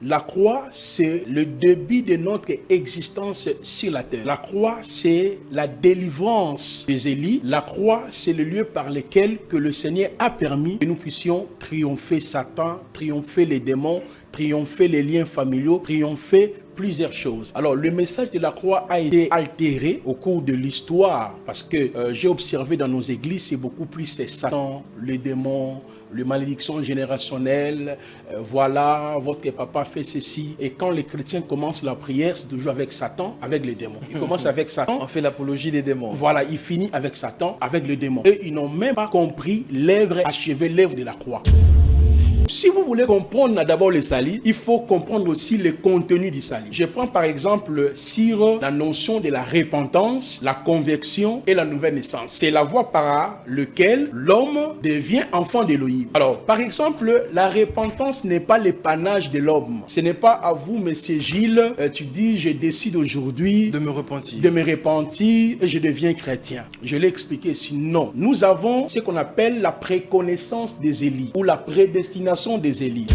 La croix, c'est le début de notre existence sur la terre. La croix, c'est la délivrance des Élie. La croix, c'est le lieu par lequel que le Seigneur a permis que nous puissions triompher Satan, triompher les démons, triompher les liens familiaux, triompher plusieurs choses. Alors, le message de la croix a été altéré au cours de l'histoire parce que j'ai observé dans nos églises, c'est beaucoup plus c'est Satan, les démons, les malédictions générationnelles, voilà, votre papa fait ceci. Et quand les chrétiens commencent la prière, c'est toujours avec Satan, avec les démons. Ils commencent avec Satan. On fait l'apologie des démons. Voilà, il finit avec Satan, avec le démon. Et ils n'ont même pas compris l'œuvre achevée, l'œuvre de la croix. Si vous voulez comprendre d'abord le salut, il faut comprendre aussi le contenu du salut. Je prends par exemple sur la notion de la repentance, la conversion et la nouvelle naissance. C'est la voie par laquelle l'homme devient enfant d'Élohim. Alors, par exemple, la repentance n'est pas l'épanage de l'homme. Ce n'est pas à vous, monsieur Gilles, tu dis, je décide aujourd'hui de me repentir. De me repentir et je deviens chrétien. Je l'ai expliqué ici. Non. Nous avons ce qu'on appelle la préconnaissance des Élis ou la prédestination des Élis.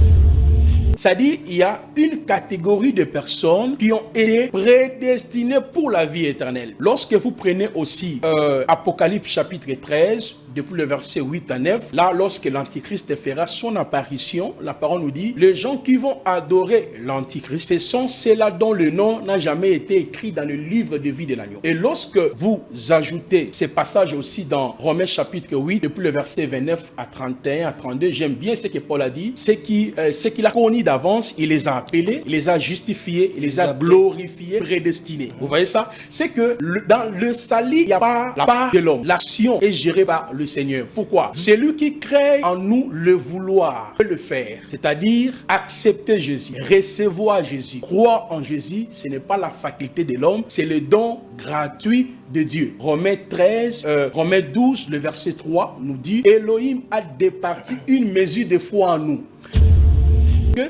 C'est-à-dire, il y a une catégorie de personnes qui ont été prédestinées pour la vie éternelle. Lorsque vous prenez aussi Apocalypse chapitre 13, depuis le verset 8 à 9, là, lorsque l'Antichrist fera son apparition, la parole nous dit, les gens qui vont adorer l'Antichrist, ce sont ceux-là dont le nom n'a jamais été écrit dans le livre de vie de l'agneau. Et lorsque vous ajoutez ces passages aussi dans Romains chapitre 8, depuis le verset 29 à 31 à 32, j'aime bien ce que Paul a dit, ce qu'il a connu d'avance, il les a appelés, il les a justifiés, il les a glorifiés, prédestinés. Vous voyez ça? C'est que dans le salut, il n'y a pas la part de l'homme. L'action est gérée par le Seigneur. Pourquoi? C'est lui qui crée en nous le vouloir, le faire. C'est-à-dire accepter Jésus, recevoir Jésus, croire en Jésus, ce n'est pas la faculté de l'homme, c'est le don gratuit de Dieu. Romains 12, le verset 3 nous dit, Elohim a départi une mesure de foi en nous.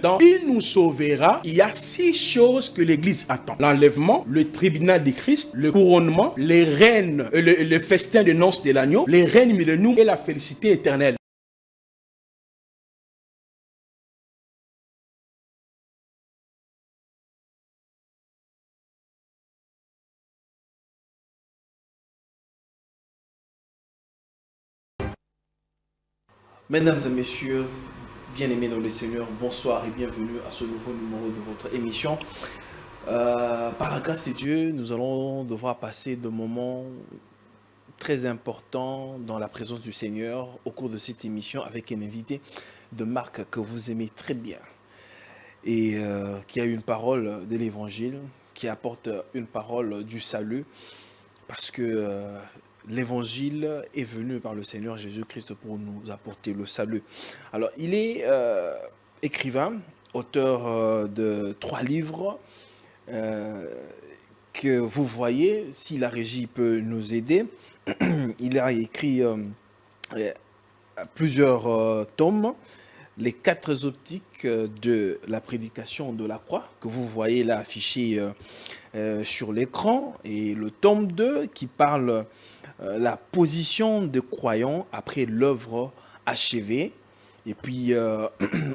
Dans il nous sauvera, il y a 6 choses que l'Église attend. L'enlèvement, le tribunal de Christ, le couronnement, les reines, le festin de noces de l'agneau, les reines millénaires et la félicité éternelle. Mesdames et messieurs, bien-aimés dans le Seigneur, bonsoir et bienvenue à ce nouveau numéro de votre émission. Par la grâce de Dieu, nous allons devoir passer de moments très importants dans la présence du Seigneur au cours de cette émission avec un invité de marque que vous aimez très bien et qui a une parole de l'Évangile, qui apporte une parole du salut parce que l'Évangile est venu par le Seigneur Jésus-Christ pour nous apporter le salut. Alors, il est écrivain, auteur de 3 livres que vous voyez, si la régie peut nous aider. Il a écrit plusieurs tomes, les 4 optiques de la prédication de la croix, que vous voyez là affiché sur l'écran, et le tome 2 qui parle la position des croyants après l'œuvre achevée. Et puis,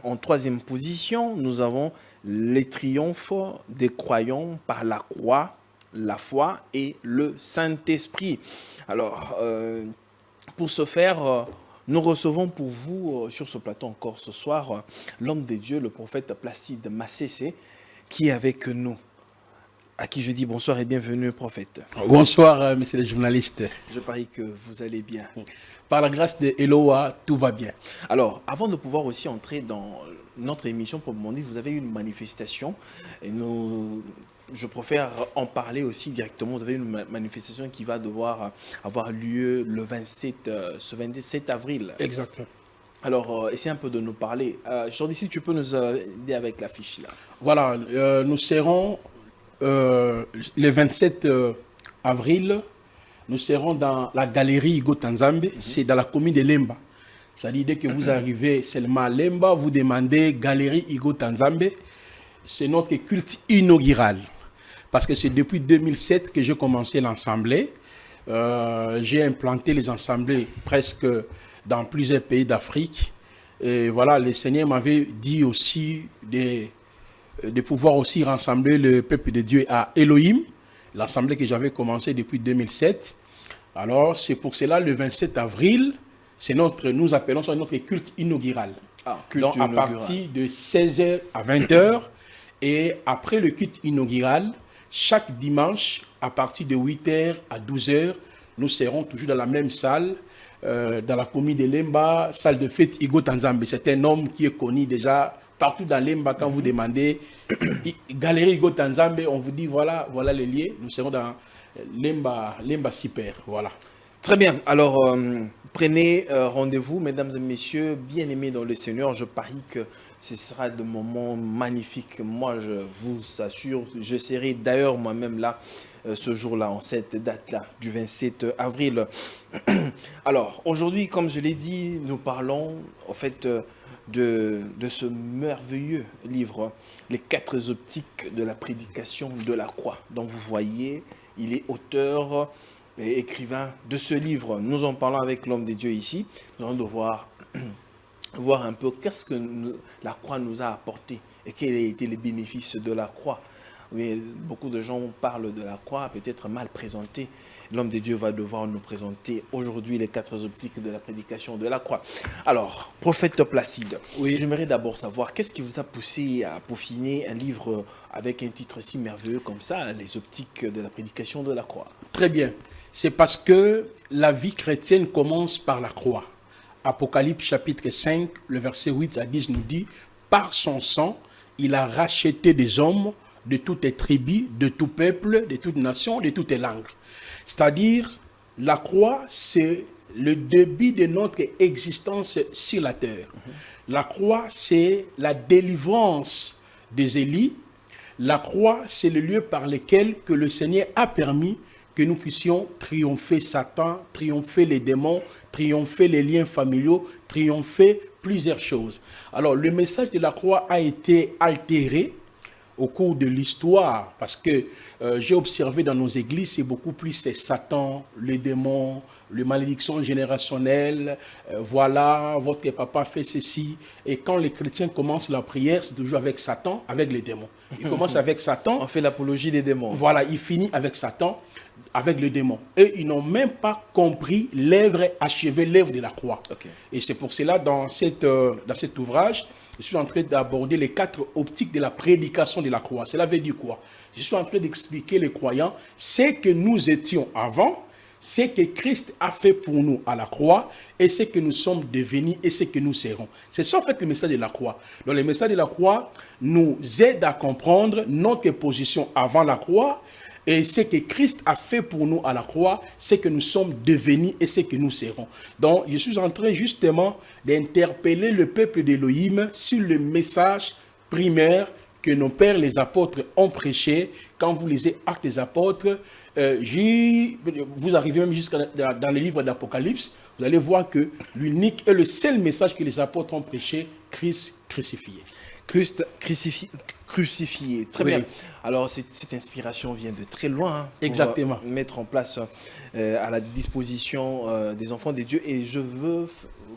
en 3e position, nous avons les triomphes des croyants par la croix, la foi et le Saint-Esprit. Alors, pour ce faire, nous recevons pour vous, sur ce plateau encore ce soir, l'homme de Dieu, le prophète Placide Massessé, qui est avec nous. À qui je dis bonsoir et bienvenue, prophète. Bonsoir, monsieur le journaliste. Je parie que vous allez bien. Par la grâce de Eloa, tout va bien. Alors, avant de pouvoir aussi entrer dans notre émission, pour demander, vous avez eu une manifestation. Et je préfère en parler aussi directement. Vous avez une manifestation qui va devoir avoir lieu le 27 avril. Exactement. Alors, essayez un peu de nous parler. Jordi, si tu peux nous aider avec l'affiche là. Voilà, nous serons... le 27 avril, nous serons dans la galerie Igo Tanzambe, c'est dans la commune de Lemba. C'est-à-dire dès que vous arrivez seulement à Lemba, vous demandez galerie Igo Tanzambe. C'est notre culte inaugural. Parce que c'est depuis 2007 que j'ai commencé l'assemblée. J'ai implanté les assemblées presque dans plusieurs pays d'Afrique. Et voilà, le Seigneur m'avait dit aussi de de pouvoir aussi rassembler le peuple de Dieu à Elohim, l'assemblée que j'avais commencée depuis 2007. Alors, c'est pour cela, le 27 avril, nous appelons ça notre culte inaugural. Donc, à partir de 16h à 20h, et après le culte inaugural, chaque dimanche, à partir de 8h à 12h, nous serons toujours dans la même salle, dans la commune de Lemba, salle de fête Igo Tanzambe. C'est un homme qui est connu déjà partout dans Lemba. Quand vous demandez Galerie Igo Tanzambe, on vous dit voilà les lieux. Nous serons dans Lemba Super. Voilà. Très bien. Alors, prenez rendez-vous, mesdames et messieurs, bien-aimés dans le Seigneur. Je parie que ce sera des moments magnifiques. Moi, je vous assure, je serai d'ailleurs moi-même là ce jour-là, en cette date-là, du 27 avril. Alors, aujourd'hui, comme je l'ai dit, nous parlons en fait de ce merveilleux livre, Les 4 optiques de la prédication de la croix. Donc, vous voyez, il est auteur et écrivain de ce livre. Nous en parlons avec l'homme de Dieu ici. Nous allons devoir voir un peu qu'est-ce que la croix nous a apporté et quels ont été les bénéfices de la croix. Mais beaucoup de gens parlent de la croix, peut-être mal présentée. L'homme de Dieu va devoir nous présenter aujourd'hui les 4 optiques de la prédication de la croix. Alors, prophète Placide, oui. J'aimerais d'abord savoir qu'est-ce qui vous a poussé à peaufiner un livre avec un titre si merveilleux comme ça, les optiques de la prédication de la croix. Très bien. C'est parce que la vie chrétienne commence par la croix. Apocalypse chapitre 5, le verset 8 à 10 nous dit « Par son sang, il a racheté des hommes de toutes les tribus, de tout peuple, de toute nation, de toutes les langues. » C'est-à-dire, la croix, c'est le début de notre existence sur la terre. La croix, c'est la délivrance des Élis. La croix, c'est le lieu par lequel que le Seigneur a permis que nous puissions triompher Satan, triompher les démons, triompher les liens familiaux, triompher plusieurs choses. Alors, le message de la croix a été altéré au cours de l'histoire, parce que j'ai observé dans nos églises, c'est beaucoup plus c'est Satan, les démons, les malédictions générationnelles, voilà, votre papa fait ceci. Et quand les chrétiens commencent la prière, c'est toujours avec Satan, avec les démons. Ils commencent avec Satan. On fait l'apologie des démons. Voilà, il finit avec Satan, avec le démon. Et ils n'ont même pas compris l'œuvre achevée, l'œuvre de la croix. Okay. Et c'est pour cela, dans cet ouvrage, je suis en train d'aborder les 4 optiques de la prédication de la croix. Cela veut dire quoi? Je suis en train d'expliquer les croyants ce que nous étions avant, ce que Christ a fait pour nous à la croix, et ce que nous sommes devenus et ce que nous serons. C'est ça en fait le message de la croix. Donc le message de la croix nous aide à comprendre notre position avant la croix, et ce que Christ a fait pour nous à la croix, c'est que nous sommes devenus et ce que nous serons. Donc, je suis en train justement d'interpeller le peuple d'Élohim sur le message primaire que nos pères les apôtres ont prêché. Quand vous lisez Actes des apôtres, vous arrivez même jusqu'à dans le livre d'Apocalypse, vous allez voir que l'unique et le seul message que les apôtres ont prêché, Christ crucifié. Christ crucifié. Très bien. Alors, cette inspiration vient de très loin. Hein, exactement. Pour mettre en place à la disposition des enfants de Dieu. Et je veux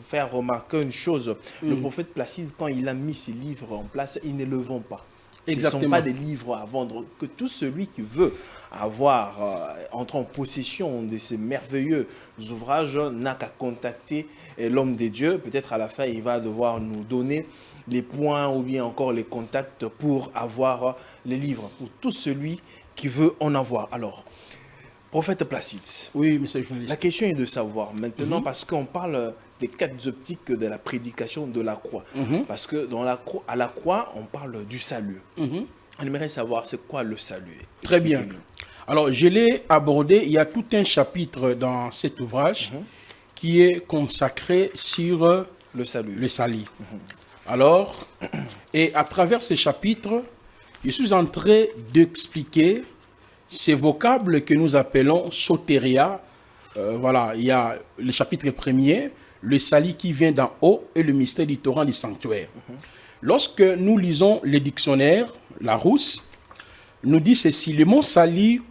faire remarquer une chose. Le prophète Placide, quand il a mis ses livres en place, ils ne le vendent pas. Exactement. Ce ne sont pas des livres à vendre. Que tout celui qui veut entrer en possession de ces merveilleux ouvrages n'a qu'à contacter l'homme de Dieu. Peut-être à la fin, il va devoir nous donner les points ou bien encore les contacts pour avoir les livres, pour tout celui qui veut en avoir. Alors, prophète Placide, oui, monsieur le journaliste. La question est de savoir maintenant, parce qu'on parle des 4 optiques de la prédication de la croix. Parce que à la croix, on parle du salut. On aimerait savoir c'est quoi le salut. Très bien. Alors, je l'ai abordé, il y a tout un chapitre dans cet ouvrage qui est consacré sur le salut. Le salut. Alors, et à travers ce chapitre, je suis en train d'expliquer ces vocables que nous appelons soteria. Voilà, il y a le chapitre premier, le salut qui vient d'en haut et le mystère du torrent du sanctuaire. Lorsque nous lisons le dictionnaire, Larousse, nous dit ceci: le mot salut,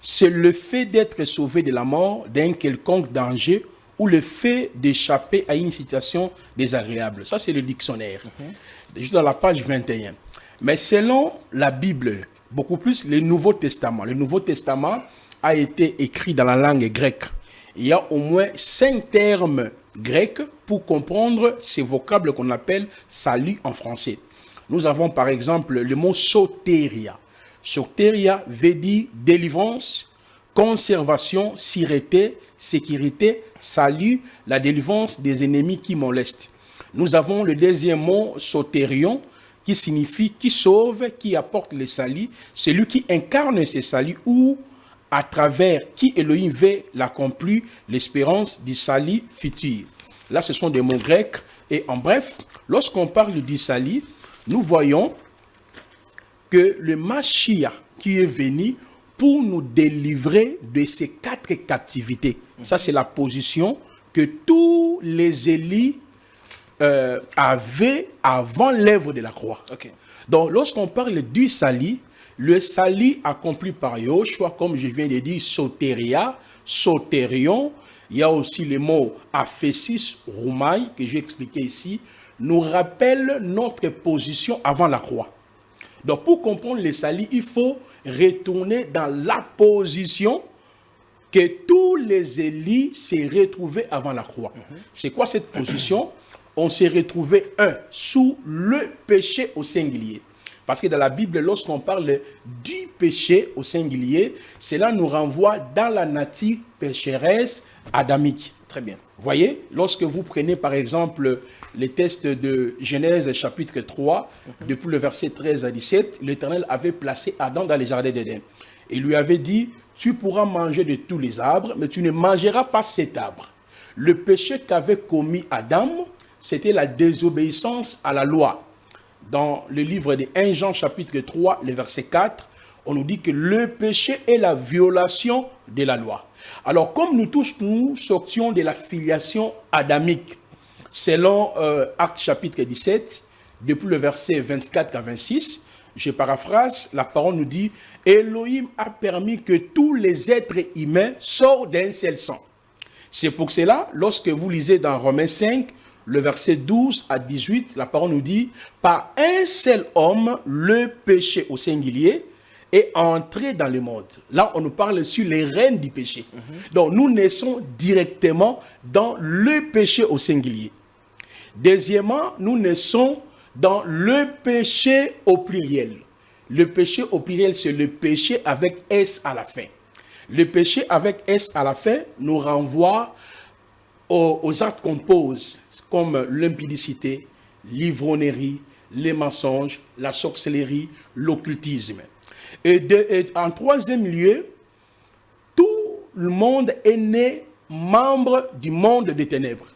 c'est le fait d'être sauvé de la mort, d'un quelconque danger, ou le fait d'échapper à une situation désagréable. Ça, c'est le dictionnaire. Juste dans la page 21. Mais selon la Bible, beaucoup plus le Nouveau Testament. Le Nouveau Testament a été écrit dans la langue grecque. Il y a au moins 5 termes grecs pour comprendre ces vocables qu'on appelle salut en français. Nous avons par exemple le mot soteria. Soteria veut dire délivrance, conservation, sûreté, sécurité, salut, la délivrance des ennemis qui molestent. Nous avons le deuxième mot sotérion qui signifie qui sauve, qui apporte le salut, celui qui incarne ce salut ou à travers qui Elohim veut l'accomplir, l'espérance du salut futur. Là, ce sont des mots grecs. Et en bref, lorsqu'on parle du salut, nous voyons que le Mashiach qui est venu pour nous délivrer de ces 4 captivités. Ça, c'est la position que tous les Élis avaient avant l'œuvre de la croix. Ok. Donc, lorsqu'on parle du salut, le salut accompli par Yoshua, comme je viens de dire, soteria, sotérion, il y a aussi le mot aphésis, roumaï, que j'ai expliqué ici, nous rappelle notre position avant la croix. Donc, pour comprendre le salut, il faut retourner dans la position que tous les Élis s'est retrouvés avant la croix. C'est quoi cette position? On s'est retrouvé, sous le péché au singulier. Parce que dans la Bible, lorsqu'on parle du péché au singulier, cela nous renvoie dans la nature pécheresse adamique. Très bien. Voyez, lorsque vous prenez par exemple les textes de Genèse chapitre 3, depuis le verset 13 à 17, l'Éternel avait placé Adam dans les jardins d'Éden. Il lui avait dit, tu pourras manger de tous les arbres, mais tu ne mangeras pas cet arbre. Le péché qu'avait commis Adam, c'était la désobéissance à la loi. Dans le livre de 1 Jean chapitre 3, le verset 4, on nous dit que le péché est la violation de la loi. Alors, comme nous tous, nous sortions de la filiation adamique, selon Actes chapitre 17, depuis le verset 24 à 26, je paraphrase, la parole nous dit « Elohim a permis que tous les êtres humains sortent d'un seul sang. » C'est pour cela, lorsque vous lisez dans Romains 5, le verset 12 à 18, la parole nous dit « Par un seul homme, le péché au singulier est entré dans le monde. » Là, on nous parle sur les règnes du péché. Donc, nous naissons directement dans le péché au singulier. Deuxièmement, nous naissons dans le péché au pluriel. Le péché au pluriel, c'est le péché avec S à la fin. Le péché avec S à la fin nous renvoie aux actes qu'on pose, comme l'impudicité, l'ivrognerie, les mensonges, la sorcellerie, l'occultisme. Et en troisième lieu, tout le monde est né membre du monde des ténèbres.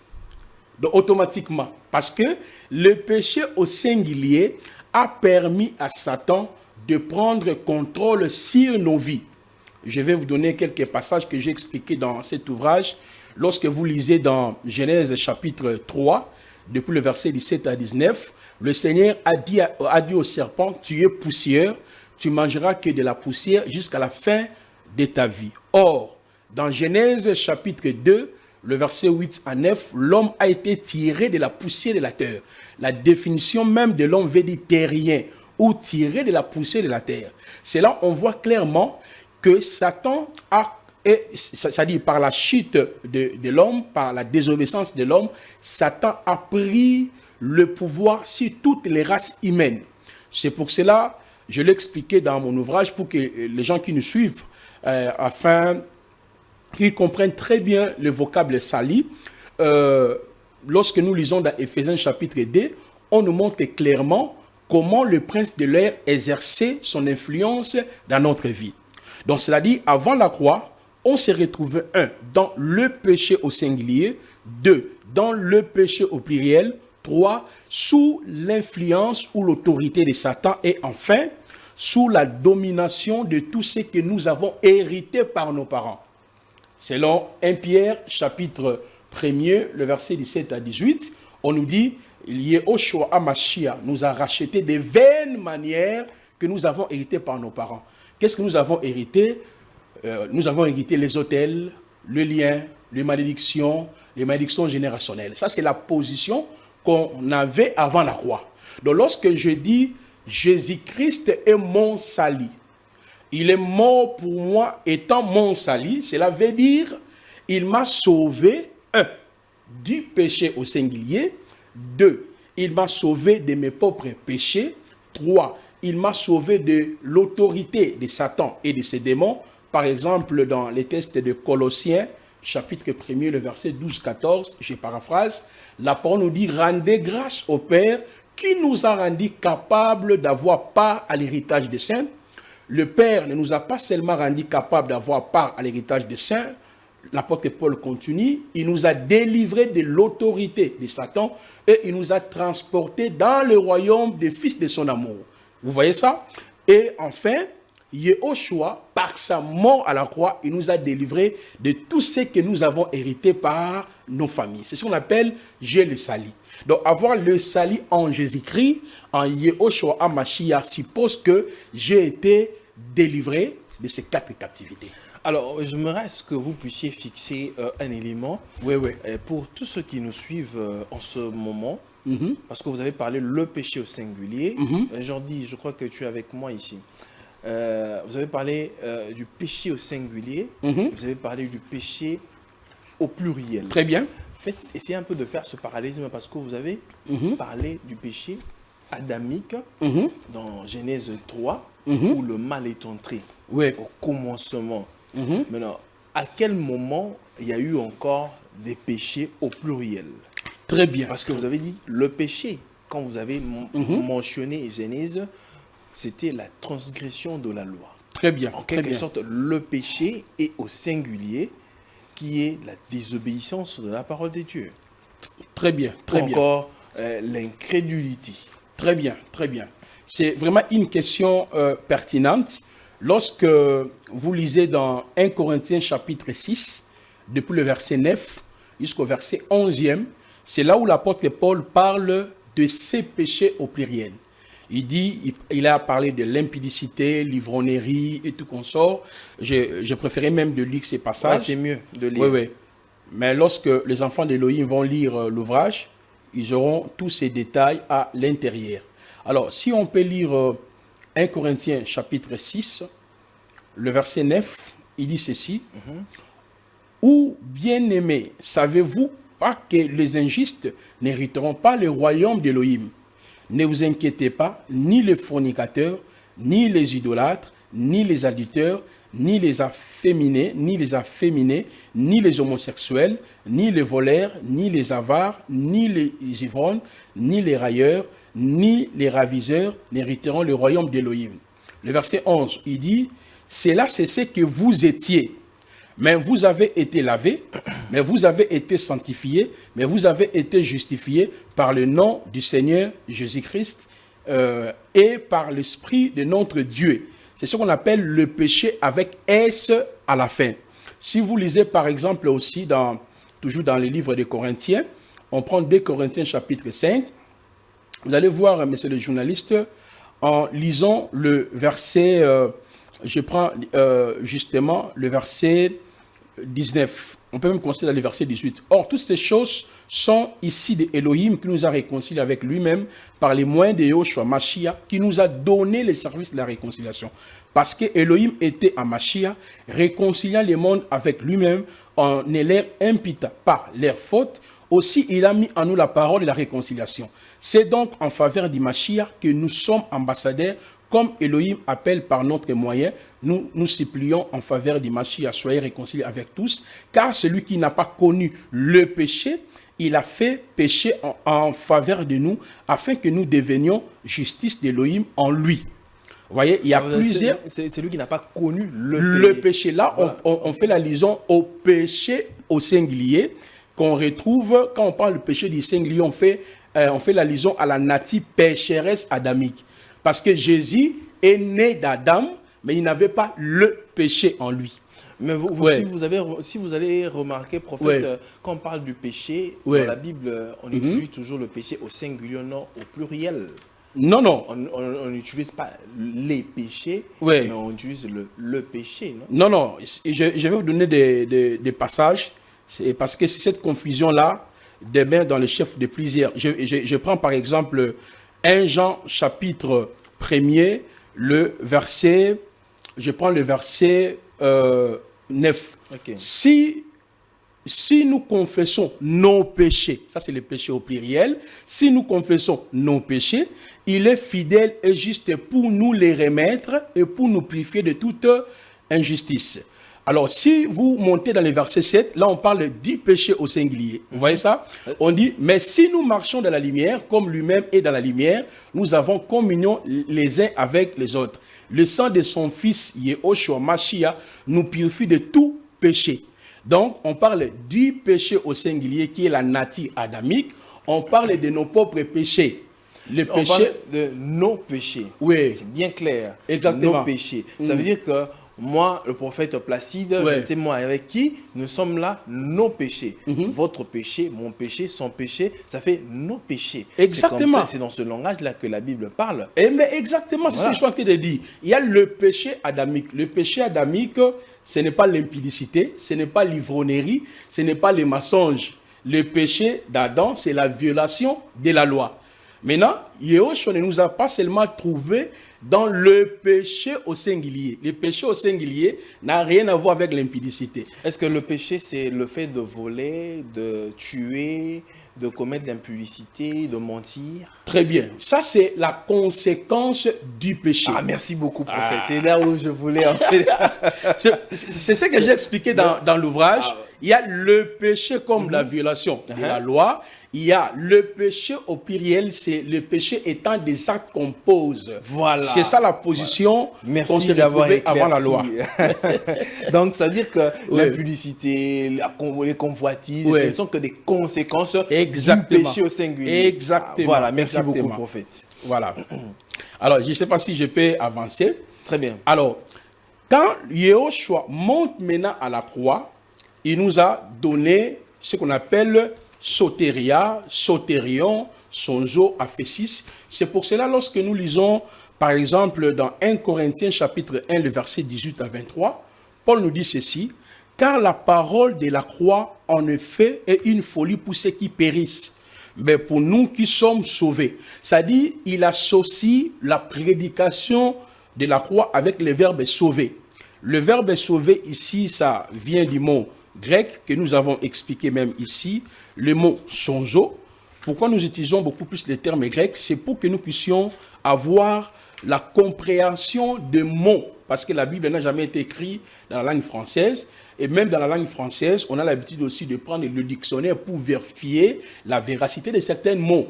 Donc, automatiquement, parce que le péché au singulier a permis à Satan de prendre contrôle sur nos vies. Je vais vous donner quelques passages que j'ai expliqués dans cet ouvrage. Lorsque vous lisez dans Genèse chapitre 3, depuis le verset 17 à 19, le Seigneur a dit au serpent, tu es poussière, tu mangeras que de la poussière jusqu'à la fin de ta vie. Or, dans Genèse chapitre 2, le verset 8 à 9, l'homme a été tiré de la poussière de la terre. La définition même de l'homme veut dire terrien ou tiré de la poussière de la terre. C'est là on voit clairement que Satan a, c'est-à-dire par la chute de l'homme, par la désobéissance de l'homme, Satan a pris le pouvoir sur toutes les races humaines. C'est pour cela, je l'ai expliqué dans mon ouvrage pour que les gens qui nous suivent, afin qu'ils comprennent très bien le vocable sali. Lorsque nous lisons dans Éphésiens chapitre 2, on nous montre clairement comment le prince de l'air exerçait son influence dans notre vie. Donc, cela dit, avant la croix, on s'est retrouvé, 1, dans le péché au singulier, 2, dans le péché au pluriel, 3, sous l'influence ou l'autorité de Satan, et enfin, sous la domination de tout ce que nous avons hérité par nos parents. Selon 1 Pierre, chapitre 1er, le verset 17 à 18, on nous dit, Yehoshua HaMashiach nous a racheté des vaines manières que nous avons héritées par nos parents. Qu'est-ce que nous avons hérité? Nous avons hérité les autels, le lien, les malédictions générationnelles. Ça, c'est la position qu'on avait avant la croix. Donc, lorsque je dis Jésus-Christ est mon salut. Il est mort pour moi étant mon salut. Cela veut dire, il m'a sauvé, 1, du péché au singulier. 2, il m'a sauvé de mes propres péchés. 3, il m'a sauvé de l'autorité de Satan et de ses démons. Par exemple, dans les textes de Colossiens, chapitre 1er, le verset 12-14, je paraphrase, la parole nous dit « Rendez grâce au Père qui nous a rendus capables d'avoir part à l'héritage des saints. » Le Père ne nous a pas seulement rendus capables d'avoir part à l'héritage des saints. L'apôtre Paul continue, il nous a délivrés de l'autorité de Satan et il nous a transportés dans le royaume des fils de son amour. Vous voyez ça? Et enfin, Yehoshua, par sa mort à la croix, il nous a délivrés de tout ce que nous avons hérité par nos familles. C'est ce qu'on appelle j'ai le salut. Donc avoir le salut en Jésus-Christ, en Yehoshua HaMashiach, suppose que j'ai été délivré de ces 4 captivités. Alors, j'aimerais que vous puissiez fixer un élément pour tous ceux qui nous suivent en ce moment, parce que vous avez parlé le péché au singulier. Jordi, je crois que tu es avec moi ici. Vous avez parlé du péché au singulier, vous avez parlé du péché au pluriel. Très bien. Essayez un peu de faire ce parallélisme parce que vous avez parlé du péché adamique dans Genèse 3, où le mal est entré au commencement. Maintenant, à quel moment il y a eu encore des péchés au pluriel? Très bien. Parce que vous avez dit le péché, quand vous avez mentionné Genèse, c'était la transgression de la loi. Très bien. En quelque sorte, le péché est au singulier, qui est la désobéissance de la parole de Dieu. Très bien. Très bien. Encore l'incrédulité. Très bien, très bien. C'est vraiment une question pertinente. Lorsque vous lisez dans 1 Corinthiens chapitre 6, depuis le verset 9 jusqu'au verset 11e, c'est là où l'apôtre Paul parle de ces péchés au pluriel. Il dit, il a parlé de l'impudicité, l'ivrognerie et tout consort. Je préférais même de lire ces passages. C'est mieux de lire. Oui. Mais lorsque les enfants d'Élohim vont lire l'ouvrage, ils auront tous ces détails à l'intérieur. Alors, si on peut lire 1 Corinthiens chapitre 6, le verset 9, il dit ceci. Ou bien-aimés, savez-vous pas que les injustes n'hériteront pas le royaume d'Élohim? Ne vous inquiétez pas, ni les fornicateurs, ni les idolâtres, ni les adultères, ni les afféminés, ni les homosexuels, ni les voleurs, ni les avares, ni les ivrognes, ni les railleurs, ni les raviseurs n'hériteront le royaume d'Élohim. Le verset 11, il dit, c'est là c'est ce que vous étiez, mais vous avez été lavés, mais vous avez été sanctifiés, mais vous avez été justifiés par le nom du Seigneur Jésus-Christ et par l'Esprit de notre Dieu. C'est ce qu'on appelle le péché avec S à la fin. Si vous lisez par exemple aussi, toujours dans les livres des Corinthiens, on prend 2 Corinthiens chapitre 5, vous allez voir, monsieur le journaliste, en lisant le verset, je prends justement le verset 19. On peut même considérer le verset 18. Or, toutes ces choses sont ici d'Élohim qui nous a réconciliés avec lui-même par les moyens de Yehoshua Mashiach qui nous a donné les services de la réconciliation. Parce que Elohim était à Mashiach, réconciliant les mondes avec lui-même en ne leur imputant pas leurs fautes. Aussi, il a mis en nous la parole de la réconciliation. C'est donc en faveur du Mashiach que nous sommes ambassadeurs, comme Elohim appelle par notre moyen. Nous supplions en faveur du Mashiach, soyez réconciliés avec tous, car celui qui n'a pas connu le péché, il a fait péché en faveur de nous, afin que nous devenions justice d'Elohim en lui. Vous voyez, il y a plusieurs... C'est lui qui n'a pas connu le péché. Là, voilà. on fait la liaison au péché au singulier, qu'on retrouve, quand on parle du péché du singulier, on fait la liaison à la nature pécheresse adamique. Parce que Jésus est né d'Adam, mais il n'avait pas le péché en lui. Mais si vous allez remarquer, prophète, quand on parle du péché, dans la Bible, on utilise toujours le péché au singulier, non au pluriel. Non. On n'utilise pas les péchés, mais on utilise le péché, non? Non. Je vais vous donner des passages, parce que c'est cette confusion-là demeure dans le chef de plusieurs. Je prends par exemple 1 Jean chapitre 1er, le verset, je prends le verset 9. Ok. Si nous confessons nos péchés, ça c'est le péché au pluriel, si nous confessons nos péchés, il est fidèle et juste pour nous les remettre et pour nous purifier de toute injustice. Alors, si vous montez dans le verset 7, là on parle du péché au singulier. Vous voyez ça? On dit, mais si nous marchons dans la lumière, comme lui-même est dans la lumière, nous avons communion les uns avec les autres. Le sang de son fils, Yehoshua Mashiach, nous purifie de tout péché. Donc, on parle du péché au singulier qui est la nature adamique. On parle de nos propres péchés. Le On péché parle de nos péchés. Oui. C'est bien clair. Exactement. Nos péchés. Ça veut dire que moi, le prophète Placide, Ouais. je sais moi avec qui nous sommes là, nos péchés. Votre péché, mon péché, son péché, ça fait nos péchés. Exactement. C'est comme ça, c'est dans ce langage-là que la Bible parle. Mais exactement, c'est ce que je suis en train de dire. Il y a le péché adamique. Le péché adamique, ce n'est pas l'impudicité, ce n'est pas l'ivrognerie, ce n'est pas le mensonge. Le péché d'Adam, c'est la violation de la loi. Maintenant, Yehoshua ne nous a pas seulement trouvé dans le péché au singulier. Le péché au singulier n'a rien à voir avec l'impudicité. Est-ce que le péché, c'est le fait de voler, de tuer, de commettre l'impudicité, de mentir? Très bien. Ça, c'est la conséquence du péché. Ah, merci beaucoup, prophète. C'est là où je voulais en fait. C'est ce que j'ai expliqué dans l'ouvrage. Il y a le péché comme la violation de la loi. Il y a le péché au pluriel, c'est le péché étant des actes qu'on pose. Voilà. C'est ça la position qu'on Merci s'est d'avoir retrouvé avant la loi. Donc, ça veut dire que Oui. l'impudicité, les convoitises, Oui. ce ne sont que des conséquences Exactement. du péché au singulier. Exactement. Voilà, merci Exactement. beaucoup, prophète. Voilà. Alors, je ne sais pas si je peux avancer. Très bien. Alors, quand Yehoshua monte maintenant à la croix, il nous a donné ce qu'on appelle sotéria, sotérion, sonzo, aphésis. C'est pour cela, lorsque nous lisons, par exemple, dans 1 Corinthiens chapitre 1, le verset 18 à 23, Paul nous dit ceci, « Car la parole de la croix, en effet, est une folie pour ceux qui périssent, mais pour nous qui sommes sauvés. » C'est-à-dire, il associe la prédication de la croix avec le verbe « sauver ». Le verbe « sauver » ici, ça vient du mot grec que nous avons expliqué même ici, le mot sonzo. Pourquoi nous utilisons beaucoup plus les termes grecs? C'est pour que nous puissions avoir la compréhension des mots, parce que la Bible n'a jamais été écrite dans la langue française, et même dans la langue française, on a l'habitude aussi de prendre le dictionnaire pour vérifier la véracité de certains mots,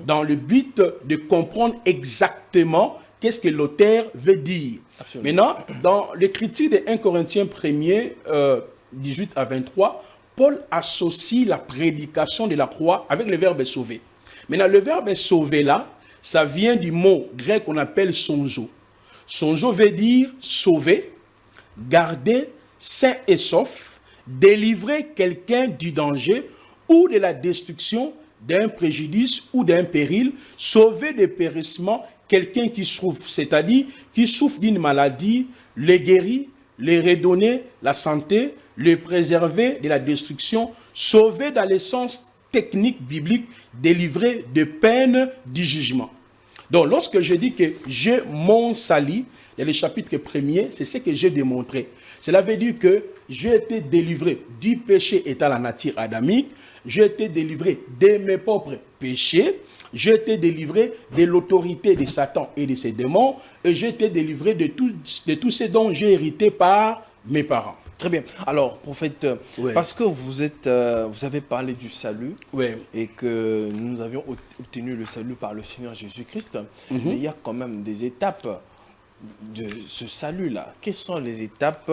dans le but de comprendre exactement qu'est-ce que l'auteur veut dire. Absolument. Maintenant, dans l'écriture de 1 Corinthiens 1er, 18 à 23, Paul associe la prédication de la croix avec le verbe sauver. Maintenant, le verbe sauver là, ça vient du mot grec qu'on appelle sonzo. Sonzo veut dire sauver, garder sain et sauf, délivrer quelqu'un du danger ou de la destruction, d'un préjudice ou d'un péril, sauver de périssement quelqu'un qui souffre, c'est-à-dire qui souffre d'une maladie, le guérir, le redonner la santé, le préserver de la destruction, sauver dans le sens technique biblique, délivrer de peine du jugement. Donc, lorsque je dis que j'ai mon salut, dans le chapitre 1er, c'est ce que j'ai démontré. Cela veut dire que j'ai été délivré du péché étant la nature adamique, j'ai été délivré de mes propres péchés, j'ai été délivré de l'autorité de Satan et de ses démons, et j'ai été délivré de tout ce dont j'ai hérité par mes parents. Très bien. Alors, prophète, Ouais. parce que vous avez parlé du salut Ouais. et que nous avions obtenu le salut par le Seigneur Jésus-Christ, mais il y a quand même des étapes de ce salut-là. Quelles sont les étapes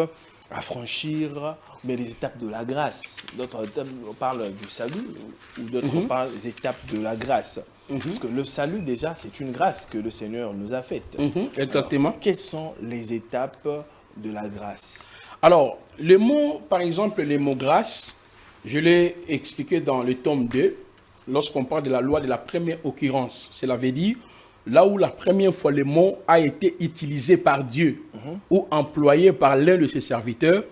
à franchir, mais les étapes de la grâce? D'autres parlent du salut ou d'autres parlent des étapes de la grâce. Parce que le salut, déjà, c'est une grâce que le Seigneur nous a faite. Exactement. Alors, quelles sont les étapes de la grâce? Alors, le mot, par exemple, le mot grâce, je l'ai expliqué dans le tome 2, lorsqu'on parle de la loi de la première occurrence. Cela veut dire, là où la première fois le mot a été utilisé par Dieu ou employé par l'un de ses serviteurs,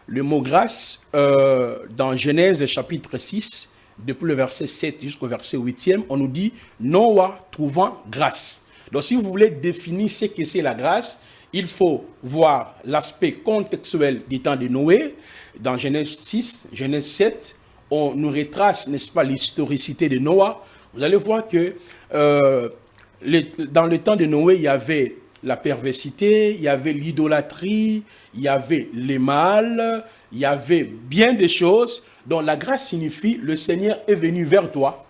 le mot grâce, dans Genèse chapitre 6, depuis le verset 7 jusqu'au verset 8e, on nous dit « Noah trouvant grâce ». Donc si vous voulez définir ce que c'est la grâce, il faut voir l'aspect contextuel du temps de Noé. Dans Genèse 6, Genèse 7, on nous retrace, n'est-ce pas, l'historicité de Noah. Vous allez voir que dans le temps de Noé, il y avait la perversité, il y avait l'idolâtrie, il y avait les mâles, il y avait bien des choses. Donc la grâce signifie le Seigneur est venu vers toi.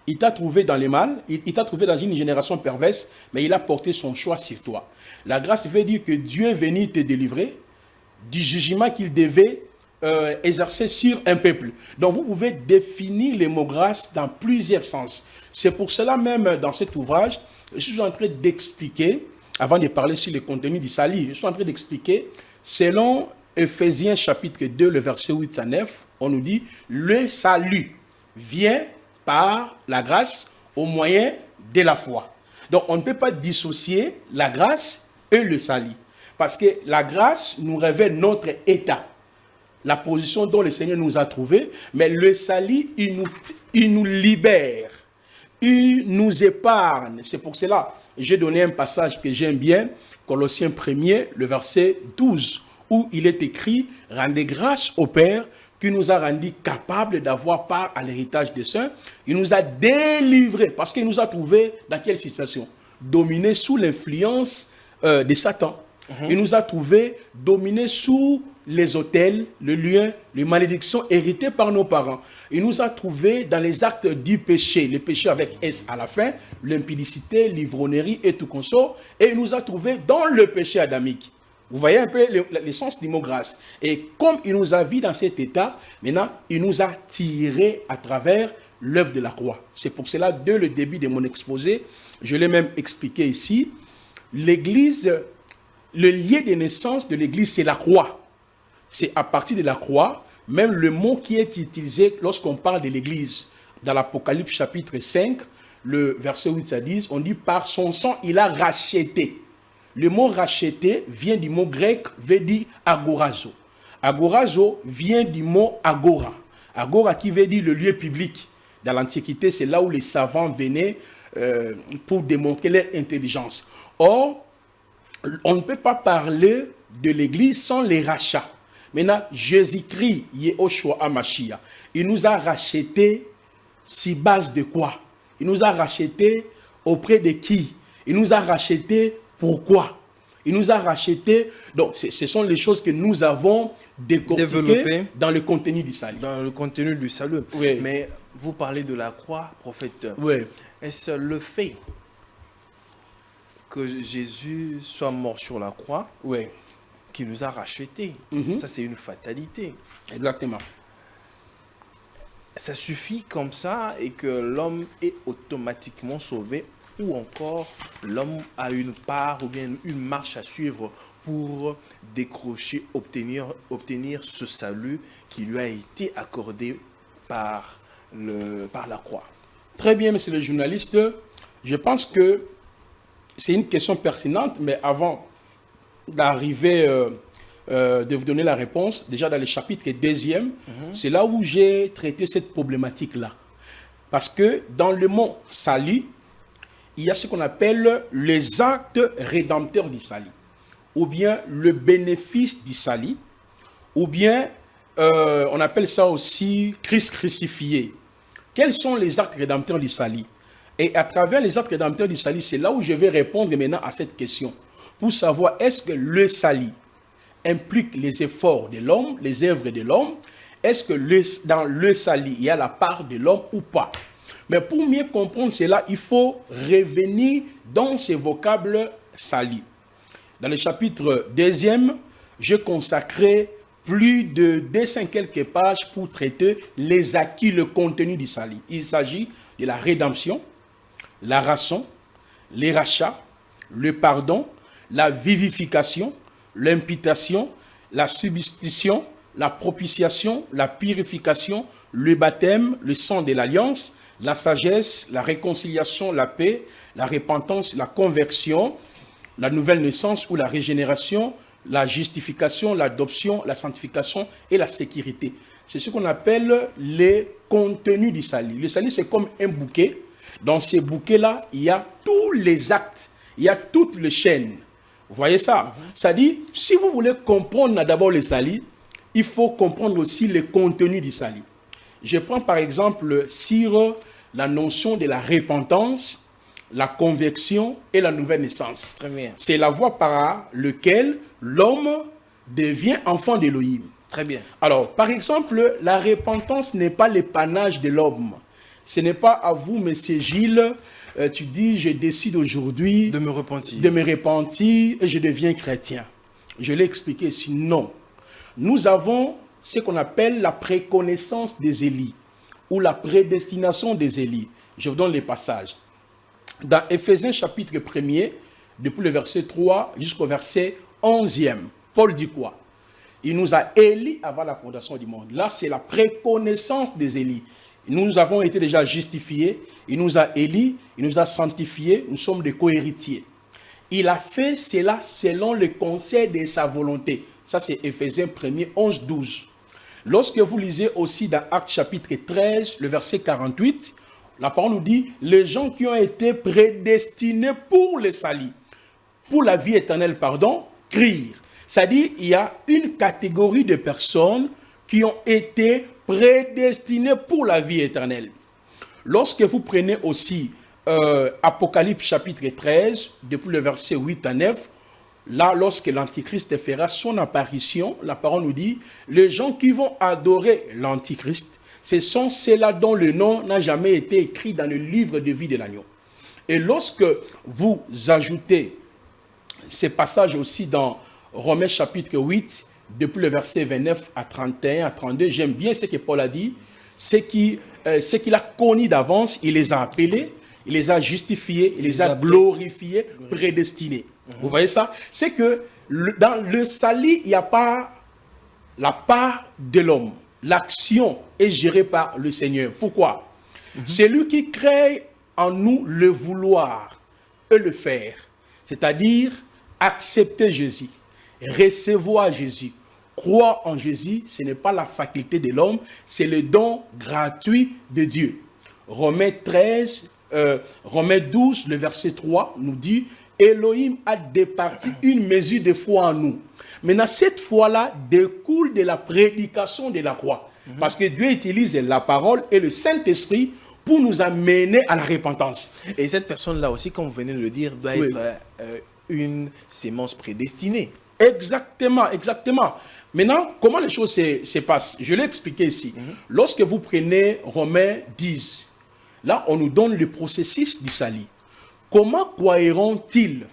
Il t'a trouvé dans les mâles, il t'a trouvé dans une génération perverse, mais il a porté son choix sur toi. La grâce veut dire que Dieu est venu te délivrer du jugement qu'il devait exercer sur un peuple. Donc vous pouvez définir les mots grâce dans plusieurs sens. C'est pour cela même dans cet ouvrage, je suis en train d'expliquer, avant de parler sur le contenu du salut, je suis en train d'expliquer, selon Ephésiens chapitre 2, le verset 8 à 9, on nous dit, le salut vient par la grâce au moyen de la foi. Donc on ne peut pas dissocier la grâce et le salut. Parce que la grâce nous révèle notre état, la position dont le Seigneur nous a trouvés, mais le salut, il nous libère, il nous épargne. C'est pour cela, j'ai donné un passage que j'aime bien, Colossiens 1er, le verset 12, où il est écrit, rendez grâce au Père, qui nous a rendus capables d'avoir part à l'héritage des saints. Il nous a délivrés, parce qu'il nous a trouvés dans quelle situation? Dominés sous l'influence de Satan. Il nous a trouvés dominés sous les autels, le lieu, les malédictions héritées par nos parents. Il nous a trouvés dans les actes du péché, le péché avec S à la fin, l'impudicité, l'ivrognerie et tout consort. Et il nous a trouvés dans le péché adamique. Vous voyez un peu l'essence du mot grâce. Et comme il nous a vus dans cet état, maintenant, il nous a tirés à travers l'œuvre de la croix. C'est pour cela, dès le début de mon exposé, je l'ai même expliqué ici, l'Église, le lieu de naissance de l'Église, c'est la croix. C'est à partir de la croix, même le mot qui est utilisé lorsqu'on parle de l'Église. Dans l'Apocalypse chapitre 5, le verset 8 à 10, on dit « Par son sang, il a racheté ». Le mot racheter vient du mot grec, veut dire agorazo. Agorazo vient du mot agora. Agora qui veut dire le lieu public. Dans l'Antiquité, c'est là où les savants venaient pour démontrer leur intelligence. Or, on ne peut pas parler de l'Église sans les rachats. Maintenant, Jésus-Christ, Yehoshua HaMashiach, il nous a rachetés sur base de quoi? Il nous a rachetés auprès de qui? Il nous a rachetés pourquoi? Il nous a rachetés. Donc, ce sont les choses que nous avons développées dans le contenu du salut. Dans le contenu du salut. Oui. Mais vous parlez de la croix, prophète. Oui. Est-ce le fait que Jésus soit mort sur la croix oui. qui nous a rachetés? Ça, c'est une fatalité. Exactement. Ça suffit comme ça et que l'homme est automatiquement sauvé? Ou encore l'homme a une part ou bien une marche à suivre pour décrocher, obtenir ce salut qui lui a été accordé par la croix? Très bien, monsieur le journaliste. Je pense que c'est une question pertinente, mais avant d'arriver, de vous donner la réponse, déjà dans le chapitre 2e, c'est là où j'ai traité cette problématique-là. Parce que dans le mot salut, il y a ce qu'on appelle les actes rédempteurs du salut, ou bien le bénéfice du salut, ou bien on appelle ça aussi Christ crucifié. Quels sont les actes rédempteurs du salut? Et à travers les actes rédempteurs du salut, c'est là où je vais répondre maintenant à cette question, pour savoir est-ce que le salut implique les efforts de l'homme, les œuvres de l'homme? Est-ce que dans le salut, il y a la part de l'homme ou pas? Mais pour mieux comprendre cela, il faut revenir dans ces vocables salut. Dans le chapitre 2e, j'ai consacré plus de 200 quelques pages pour traiter les acquis, le contenu du salut. Il s'agit de la rédemption, la rançon, les rachats, le pardon, la vivification, l'imputation, la substitution, la propitiation, la purification, le baptême, le sang de l'alliance, la sagesse, la réconciliation, la paix, la repentance, la conversion, la nouvelle naissance ou la régénération, la justification, l'adoption, la sanctification et la sécurité. C'est ce qu'on appelle les contenus du salut. Le salut, c'est comme un bouquet. Dans ces bouquets-là, il y a tous les actes il y a toutes les chaînes. Vous voyez ça? Ça dit, si vous voulez comprendre d'abord le salut, il faut comprendre aussi le contenu du salut. Je prends par exemple sur la notion de la repentance, la conversion et la nouvelle naissance. Très bien. C'est la voie par laquelle l'homme devient enfant d'Élohim. Très bien. Alors, par exemple, la repentance n'est pas l'épanage de l'homme. Ce n'est pas à vous, monsieur Gilles, tu dis, je décide aujourd'hui De me repentir. de me repentir et je deviens chrétien. Je l'ai expliqué ici, non. Nous avons ce qu'on appelle la préconnaissance des élits ou la prédestination des élits. Je vous donne les passages. Dans Éphésiens chapitre 1er, depuis le verset 3 jusqu'au verset 11e, Paul dit quoi? Il nous a élis avant la fondation du monde. Là, c'est la préconnaissance des élits. Nous avons été déjà justifiés, il nous a élis, il nous a sanctifiés, nous sommes des co-héritiers. Il a fait cela selon le conseil de sa volonté. Ça, c'est Éphésiens 1er, 11, 12. Lorsque vous lisez aussi dans Actes chapitre 13, le verset 48, la parole nous dit, les gens qui ont été prédestinés pour le salut, pour la vie éternelle, pardon, crient. C'est-à-dire, il y a une catégorie de personnes qui ont été prédestinées pour la vie éternelle. Lorsque vous prenez aussi Apocalypse chapitre 13, depuis le verset 8 à 9, là, lorsque l'Antichrist fera son apparition, la parole nous dit, les gens qui vont adorer l'Antichrist, ce sont ceux-là dont le nom n'a jamais été écrit dans le livre de vie de l'agneau. Et lorsque vous ajoutez ces passages aussi dans Romains chapitre 8, depuis le verset 29 à 31, à 32, j'aime bien ce que Paul a dit, ce qu'il a connu d'avance, il les a appelés, il les a justifiés, il les a glorifiés, prédestinés. Vous voyez ça? C'est que dans le salut, il n'y a pas la part de l'homme. L'action est gérée par le Seigneur. Pourquoi? C'est lui qui crée en nous le vouloir et le faire. C'est-à-dire accepter Jésus, recevoir Jésus, croire en Jésus, ce n'est pas la faculté de l'homme, c'est le don gratuit de Dieu. Romains 12, le verset 3 nous dit, Elohim a départi une mesure de foi en nous. Maintenant, cette foi-là découle de la prédication de la croix. Parce que Dieu utilise la parole et le Saint-Esprit pour nous amener à la repentance. Et cette personne-là aussi, comme vous venez de le dire, doit être une sémence prédestinée. Exactement, exactement. Maintenant, comment les choses se passent? Je l'ai expliqué ici. Lorsque vous prenez Romains 10, là, on nous donne le processus du salut. Comment croiront-ils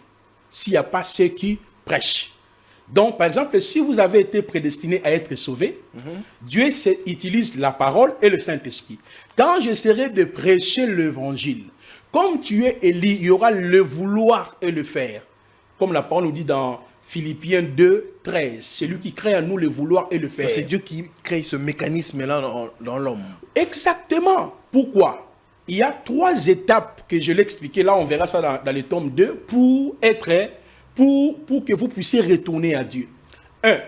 s'il n'y a pas ceux qui prêchent? Donc, par exemple, si vous avez été prédestiné à être sauvé, Dieu utilise la parole et le Saint-Esprit. Quand j'essaierai de prêcher l'évangile, comme tu es Élie, il y aura le vouloir et le faire. Comme la parole nous dit dans Philippiens 2, 13. C'est lui qui crée en nous le vouloir et le faire. C'est Dieu qui crée ce mécanisme-là dans l'homme. Exactement. Pourquoi? Il y a 3 étapes que je l'ai expliqué. Là, on verra ça dans le tome 2 pour que vous puissiez retourner à Dieu. 1.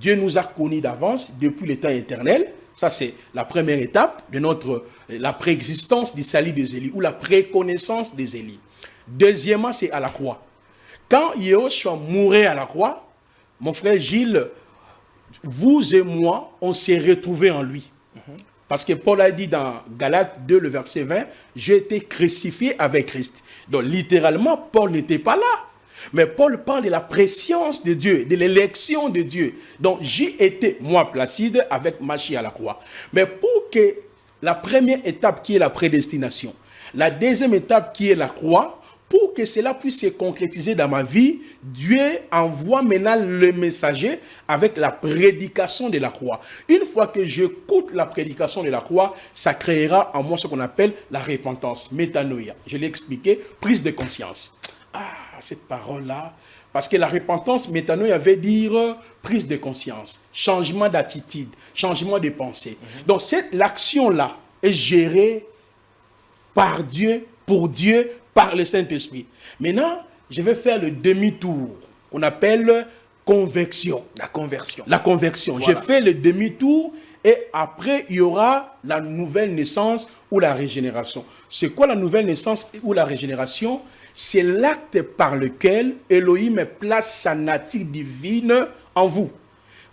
Dieu nous a connus d'avance depuis le temps éternel. Ça, c'est la première étape de la préexistence du salut des Élis ou la préconnaissance des Élis. Deuxièmement, c'est à la croix. Quand Yahushua mourait à la croix, mon frère Gilles, vous et moi, on s'est retrouvés en lui. Parce que Paul a dit dans Galates 2, le verset 20, « J'ai été crucifié avec Christ ». Donc, littéralement, Paul n'était pas là. Mais Paul parle de la préscience de Dieu, de l'élection de Dieu. Donc, j'y étais, moi, Placide, avec Machi à la croix. Mais pour que la première étape qui est la prédestination, la deuxième étape qui est la croix, pour que cela puisse se concrétiser dans ma vie, Dieu envoie maintenant le messager avec la prédication de la croix. Une fois que j'écoute la prédication de la croix, ça créera en moi ce qu'on appelle la repentance, métanoïa. Je l'ai expliqué, prise de conscience. Ah, cette parole-là, parce que la repentance, métanoïa veut dire prise de conscience, changement d'attitude, changement de pensée. Donc l'action-là est gérée par Dieu, pour Dieu, par le Saint-Esprit. Maintenant, je vais faire le demi-tour qu'on appelle conversion. La conversion. La conversion. Voilà. Je fais le demi-tour et après, il y aura la nouvelle naissance ou la régénération. C'est quoi la nouvelle naissance ou la régénération? C'est l'acte par lequel Elohim place sa nature divine en vous.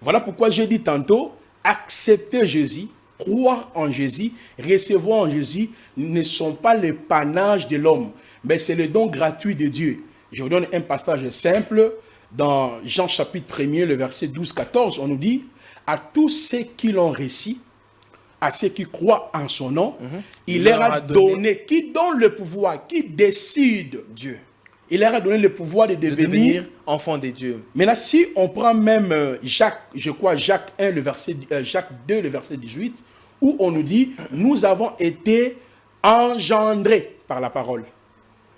Voilà pourquoi j'ai dit tantôt, accepter Jésus, croire en Jésus, recevoir en Jésus ne sont pas les panaches de l'homme, mais c'est le don gratuit de Dieu. Je vous donne un passage simple dans Jean chapitre 1er, le verset 12-14, on nous dit, à tous ceux qui l'ont reçu, à ceux qui croient en son nom, il leur a donné, qui donne le pouvoir, qui décide Dieu. Il leur a donné le pouvoir de devenir enfant de Dieu. Maintenant, si on prend même Jacques 1, Jacques 2, le verset 18, où on nous dit, nous avons été engendrés par la parole,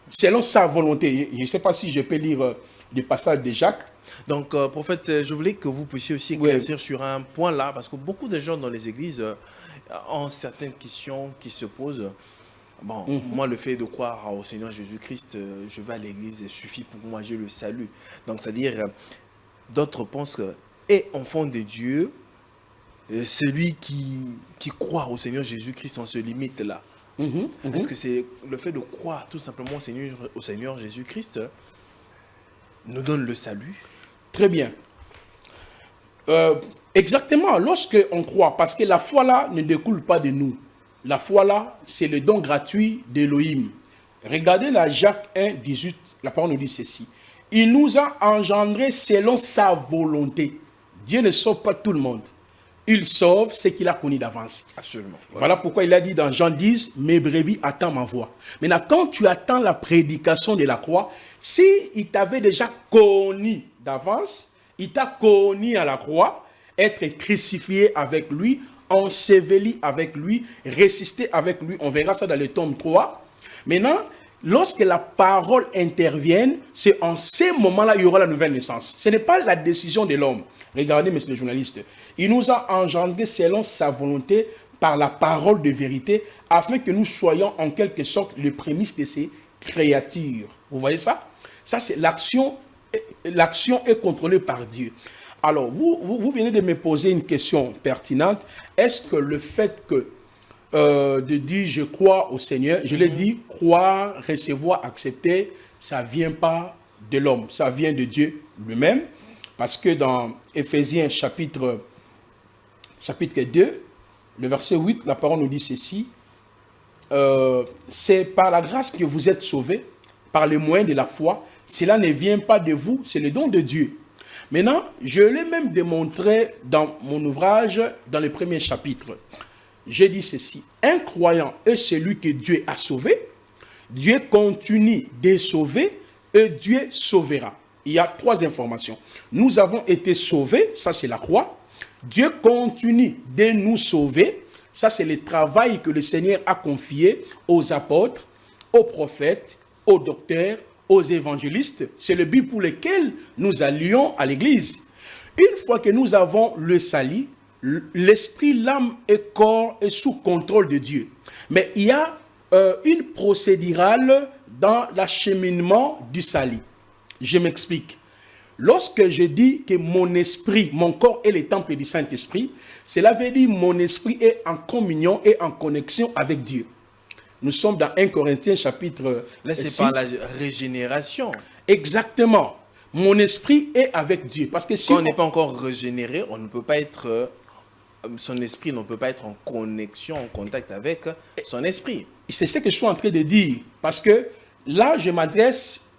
selon sa volonté. Je ne sais pas si je peux lire le passage de Jacques. Donc, prophète, je voulais que vous puissiez aussi éclaircir sur un point là, parce que beaucoup de gens dans les églises ont certaines questions qui se posent. Bon, moi, le fait de croire au Seigneur Jésus-Christ, je vais à l'église, il suffit pour moi, j'ai le salut. Donc, c'est-à-dire, d'autres pensent que, et enfant de Dieu, celui qui croit au Seigneur Jésus-Christ, on se limite là. Est-ce que c'est le fait de croire tout simplement au Seigneur Jésus-Christ nous donne le salut? Très bien. Exactement, lorsque on croit, parce que la foi là ne découle pas de nous. La foi là, c'est le don gratuit d'Elohim. Regardez la Jacques 1, 18, la parole nous dit ceci. Il nous a engendrés selon sa volonté. Dieu ne sauve pas tout le monde. Il sauve ce qu'il a connu d'avance. Absolument. Voilà pourquoi il a dit dans Jean 10, mes brebis attendent ma voix. Maintenant, quand tu attends la prédication de la croix, s'il t'avait déjà connu d'avance, il t'a connu à la croix, être crucifié avec lui, enseveli avec lui, résister avec lui. On verra ça dans le tome 3. Maintenant, lorsque la parole intervient, c'est en ces moments-là il y aura la nouvelle naissance. Ce n'est pas la décision de l'homme. Regardez, monsieur le journaliste. Il nous a engendrés selon sa volonté par la parole de vérité, afin que nous soyons en quelque sorte les prémices de ces créatures. Vous voyez ça? Ça, c'est l'action. L'action est contrôlée par Dieu. Alors, vous venez de me poser une question pertinente. Est-ce que le fait que de dire je crois au Seigneur, je l'ai dit, croire, recevoir, accepter, ça ne vient pas de l'homme, ça vient de Dieu lui-même. Parce que dans Éphésiens chapitre 2, le verset 8, la parole nous dit ceci. C'est par la grâce que vous êtes sauvés, par le moyen de la foi. Cela ne vient pas de vous, c'est le don de Dieu. Maintenant, je l'ai même démontré dans mon ouvrage, dans le premier chapitre. J'ai dit ceci. Un croyant est celui que Dieu a sauvé. Dieu continue de sauver et Dieu sauvera. Il y a 3 informations. Nous avons été sauvés, ça c'est la croix. Dieu continue de nous sauver. Ça c'est le travail que le Seigneur a confié aux apôtres, aux prophètes, aux docteurs, aux évangélistes. C'est le but pour lequel nous allions à l'église. Une fois que nous avons le salut, l'esprit, l'âme et corps est sous contrôle de Dieu. Mais il y a une procédurale dans l'acheminement du salut. Je m'explique. Lorsque je dis que mon esprit, mon corps est le temple du Saint-Esprit, cela veut dire que mon esprit est en communion et en connexion avec Dieu. Nous sommes dans 1 Corinthiens chapitre 6. Là, c'est par la régénération. Exactement. Mon esprit est avec Dieu. Parce que si on n'est pas encore régénéré, on ne peut pas être... son esprit ne peut pas être en connexion, en contact avec son esprit. C'est ce que je suis en train de dire. Parce que là, je m'adresse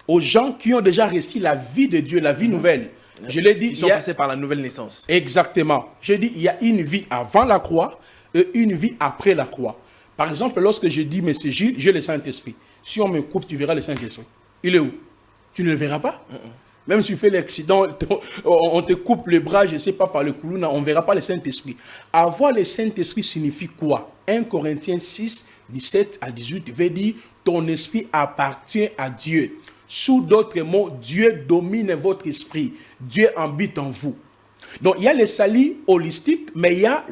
aux gens qui ont déjà reçu la vie de Dieu, la vie nouvelle. Je l'ai dit. Ils sont passés par la nouvelle naissance. Exactement. Je dis, il y a une vie avant la croix et une vie après la croix. Par exemple, lorsque je dis, monsieur Gilles, j'ai le Saint-Esprit. Si on me coupe, tu verras le Saint-Esprit. Il est où? Tu ne le verras pas. Même si tu fais l'accident, on te coupe le bras, je ne sais pas, par le couloir, on ne verra pas le Saint-Esprit. Avoir le Saint-Esprit signifie quoi? 1 Corinthiens 6, 17 à 18 veut dire, ton esprit appartient à Dieu. Sous d'autres mots, Dieu domine votre esprit. Dieu habite en vous. Donc, il y a le salut holistique, mais il y a,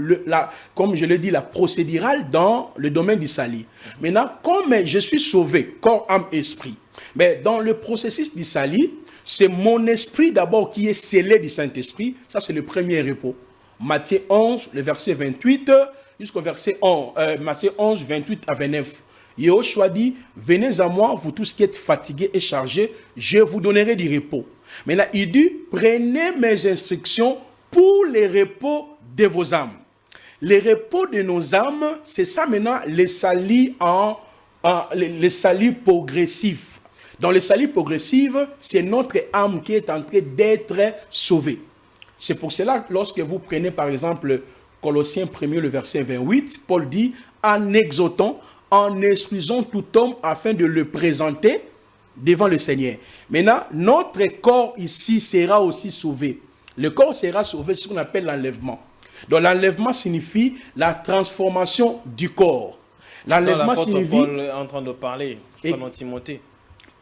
comme je l'ai dit, la procédurale dans le domaine du salut. Maintenant, comme je suis sauvé, corps, âme, esprit, mais dans le processus du salut, c'est mon esprit d'abord qui est scellé du Saint-Esprit. Ça, c'est le premier repos. Matthieu 11, le verset 28 jusqu'au verset 11, Matthieu 11, 28 à 29. Yahushua dit, venez à moi, vous tous qui êtes fatigués et chargés, je vous donnerai du repos. Mais là, il dit, prenez mes instructions pour les repos de vos âmes. Les repos de nos âmes, c'est ça maintenant, les salis les salis progressifs. Dans les salis progressifs, c'est notre âme qui est en train d'être sauvée. C'est pour cela, lorsque vous prenez par exemple Colossiens 1er, le verset 28, Paul dit, en exhortant, en instruisant tout homme afin de le présenter devant le Seigneur. Maintenant, notre corps ici sera aussi sauvé. Le corps sera sauvé, ce qu'on appelle l'enlèvement. Donc l'enlèvement signifie la transformation du corps. L'enlèvement signifie... Paul est en train de parler, dans Timothée.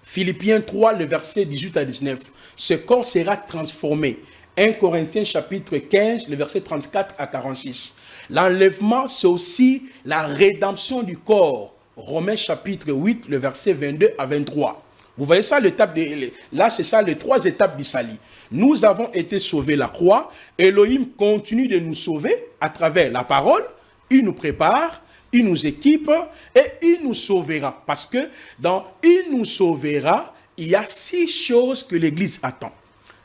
Philippiens 3, le verset 18 à 19. Ce corps sera transformé. 1 Corinthiens chapitre 15, le verset 34 à 46. L'enlèvement, c'est aussi la rédemption du corps. Romains chapitre 8, le verset 22 à 23. Vous voyez ça, là c'est ça les trois étapes du salut. Nous avons été sauvés la croix. Elohim continue de nous sauver à travers la parole. Il nous prépare, il nous équipe et il nous sauvera. Parce que dans il nous sauvera, il y a 6 choses que l'Église attend.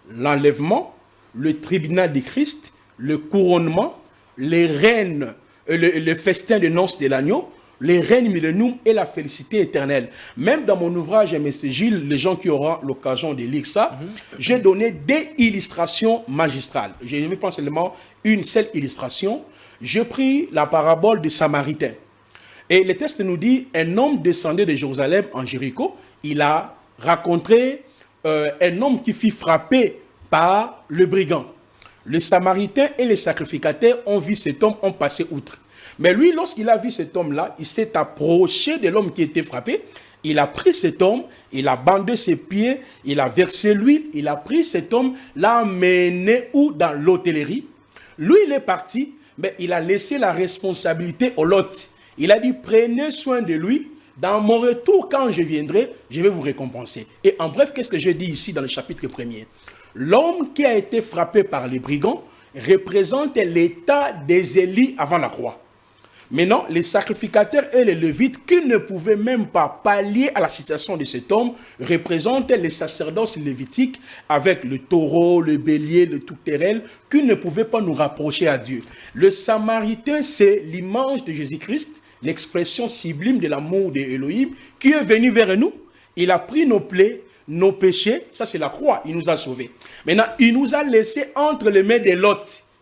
L'enlèvement, le tribunal du Christ, le couronnement, les reines, le festin de noces de l'agneau, les règnes millénium et la félicité éternelle. Même dans mon ouvrage M. Gilles, les gens qui auront l'occasion de lire ça, j'ai donné des illustrations magistrales. Je ne vais pas seulement une seule illustration. J'ai pris la parabole des Samaritains. Et le texte nous dit, un homme descendait de Jérusalem en Jéricho. Il a rencontré un homme qui fut frappé par le brigand. Les Samaritains et les sacrificateurs ont vu cet homme, ont passé outre. Mais lui, lorsqu'il a vu cet homme-là, il s'est approché de l'homme qui était frappé. Il a pris cet homme, il a bandé ses pieds, il a versé l'huile, il a pris cet homme, l'a amené où? Dans l'hôtellerie. Lui, il est parti, mais il a laissé la responsabilité au lot. Il a dit, prenez soin de lui. Dans mon retour, quand je viendrai, je vais vous récompenser. Et en bref, qu'est-ce que je dis ici dans le chapitre 1er? L'homme qui a été frappé par les brigands représente l'état des Élis avant la croix. Maintenant, les sacrificateurs et les Lévites, qui ne pouvaient même pas pallier à la situation de cet homme, représentent les sacerdoces lévitiques avec le taureau, le bélier, le tourterelle, qui ne pouvaient pas nous rapprocher à Dieu. Le Samaritain, c'est l'image de Jésus-Christ, l'expression sublime de l'amour d'Élohim, qui est venu vers nous. Il a pris nos plaies, nos péchés, ça c'est la croix, il nous a sauvés. Maintenant, il nous a laissés entre les mains des lots.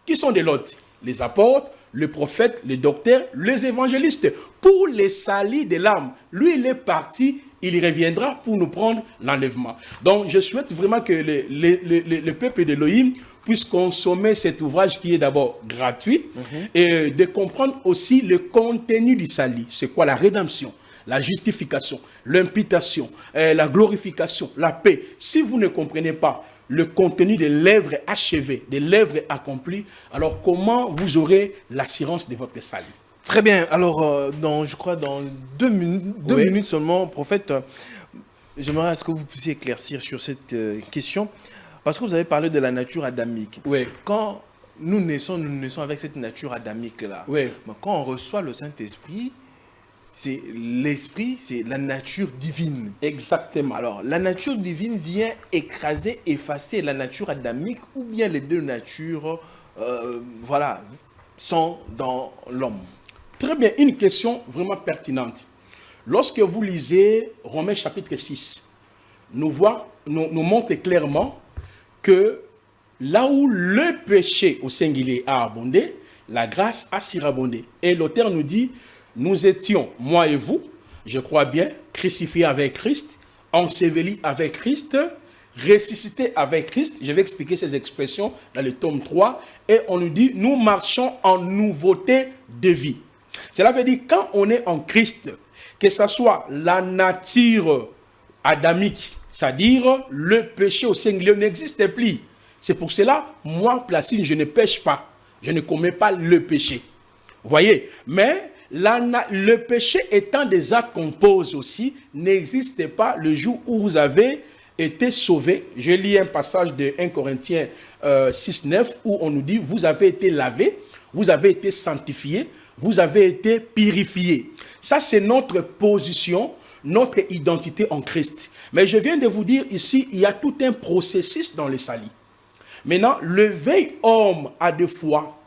Qui sont des lots? Les apôtres, le prophète, le docteur, les évangélistes, pour les salis de l'âme. Lui, il est parti, il reviendra pour nous prendre l'enlèvement. Donc, je souhaite vraiment que le peuple d'Élohim puisse consommer cet ouvrage qui est d'abord gratuit et de comprendre aussi le contenu du salut. C'est quoi la rédemption, la justification, l'imputation, la glorification, la paix. Si vous ne comprenez pas le contenu de l'œuvre achevée, de l'œuvre accomplie, alors comment vous aurez l'assurance de votre salut? Très bien. Alors, je crois dans deux minutes seulement, prophète, j'aimerais est-ce que vous puissiez éclaircir sur cette question, parce que vous avez parlé de la nature adamique. Oui. Quand nous naissons avec cette nature adamique-là. Oui. Mais quand on reçoit le Saint-Esprit, c'est l'esprit, c'est la nature divine. Exactement. Alors, la nature divine vient écraser, effacer la nature adamique, ou bien les deux natures, sont dans l'homme. Très bien, une question vraiment pertinente. Lorsque vous lisez Romains chapitre 6, nous montre clairement que là où le péché au singulier a abondé, la grâce a surabondé. Et l'auteur nous dit, nous étions, moi et vous, je crois bien, crucifiés avec Christ, ensevelis avec Christ, ressuscités avec Christ. Je vais expliquer ces expressions dans le tome 3. Et on nous dit, nous marchons en nouveauté de vie. Cela veut dire, quand on est en Christ, que ce soit la nature adamique, c'est-à-dire le péché au singulier n'existe plus. C'est pour cela, moi, Placide, je ne pêche pas. Je ne commets pas le péché. Vous voyez? Mais le péché étant des actes qu'on pose aussi, n'existe pas le jour où vous avez été sauvés. Je lis un passage de 1 Corinthiens 6, 9 où on nous dit, vous avez été lavés, vous avez été sanctifiés, vous avez été purifiés. Ça, c'est notre position, notre identité en Christ. Mais je viens de vous dire ici, il y a tout un processus dans le salut. Maintenant, le vieil homme a deux fois,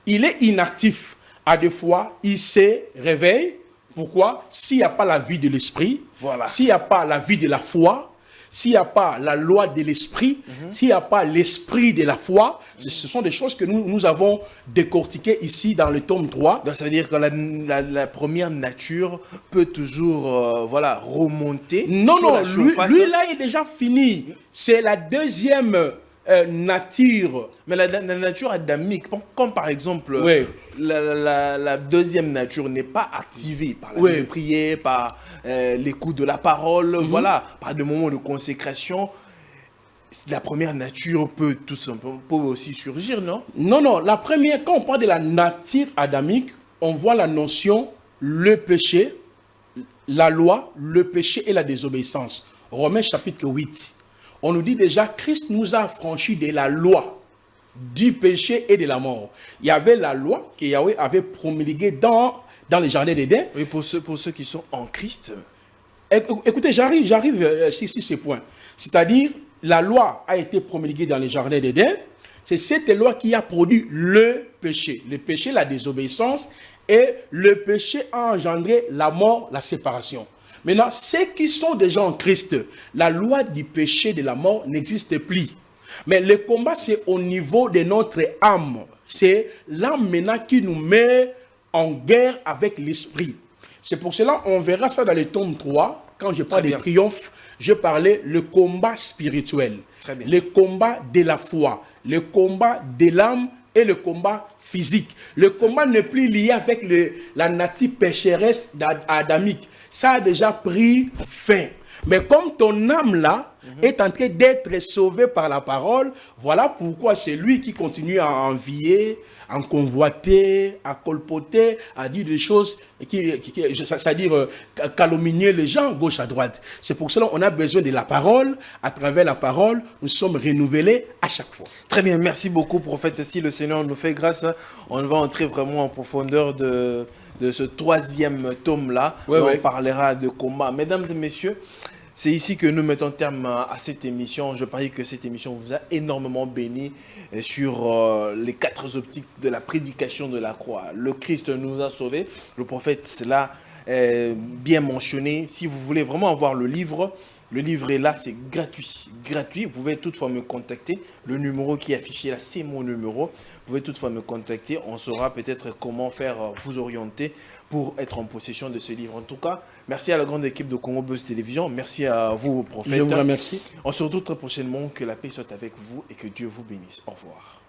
il est inactif. À deux fois, il se réveille. Pourquoi? S'il n'y a pas la vie de l'esprit, Voilà. s'il n'y a pas la vie de la foi, s'il n'y a pas la loi de l'esprit, s'il n'y a pas l'esprit de la foi, ce sont des choses que nous avons décortiquées ici dans le tome 3. Donc, ça veut dire que la première nature peut toujours voilà, remonter Non, sur non, la surface. lui là est déjà fini. C'est la deuxième nature. Mais la nature adamique, comme par exemple Oui. la deuxième nature n'est pas activée par la Oui. vie de prière, par l'écoute de la parole, voilà, par des moments de consécration, la première nature peut tout simplement peut aussi surgir, non? Non, non, la première, quand on parle de la nature adamique, on voit la notion, le péché, la loi, le péché et la désobéissance. Romains chapitre 8. On nous dit déjà, Christ nous a affranchis de la loi, du péché et de la mort. Il y avait la loi que Yahweh avait promulguée dans le jardin d'Éden. Oui, pour ceux qui sont en Christ. Écoutez, j'arrive sur ce point. C'est-à-dire, la loi a été promulguée dans le jardin d'Éden. C'est cette loi qui a produit le péché. Le péché, la désobéissance. Et le péché a engendré la mort, la séparation. Maintenant, ceux qui sont déjà en Christ, la loi du péché de la mort n'existe plus. Mais le combat, c'est au niveau de notre âme. C'est l'âme maintenant qui nous met en guerre avec l'esprit. C'est pour cela qu'on verra ça dans le tome 3. Quand je parle de triomphe, je parlais le combat spirituel. Très bien. Le combat de la foi, le combat de l'âme et le combat physique. Le combat n'est plus lié avec la nature pécheresse adamique. Ça a déjà pris fin. Mais comme ton âme là est en train d'être sauvée par la parole, voilà pourquoi c'est lui qui continue à envier, à convoiter, à colpoter, à dire des choses, c'est-à-dire calomnier les gens gauche à droite. C'est pour cela qu'on a besoin de la parole. À travers la parole, nous sommes renouvelés à chaque fois. Très bien, merci beaucoup, prophète. Si le Seigneur nous fait grâce, on va entrer vraiment en profondeur de ce troisième tome-là. Ouais, on ouais. parlera de combat. Mesdames et messieurs, c'est ici que nous mettons terme à cette émission. Je parie que cette émission vous a énormément béni sur les quatre optiques de la prédication de la croix. Le Christ nous a sauvés. Le prophète l'a bien mentionné. Si vous voulez vraiment avoir le livre est là, c'est gratuit. Gratuit. Vous pouvez toutefois me contacter. Le numéro qui est affiché là, c'est mon numéro. Vous pouvez toutefois me contacter. On saura peut-être comment faire vous orienter pour être en possession de ce livre. En tout cas, merci à la grande équipe de Congo Buzz Télévision. Merci à vous, prophète. Je vous remercie. On se retrouve très prochainement. Que la paix soit avec vous et que Dieu vous bénisse. Au revoir.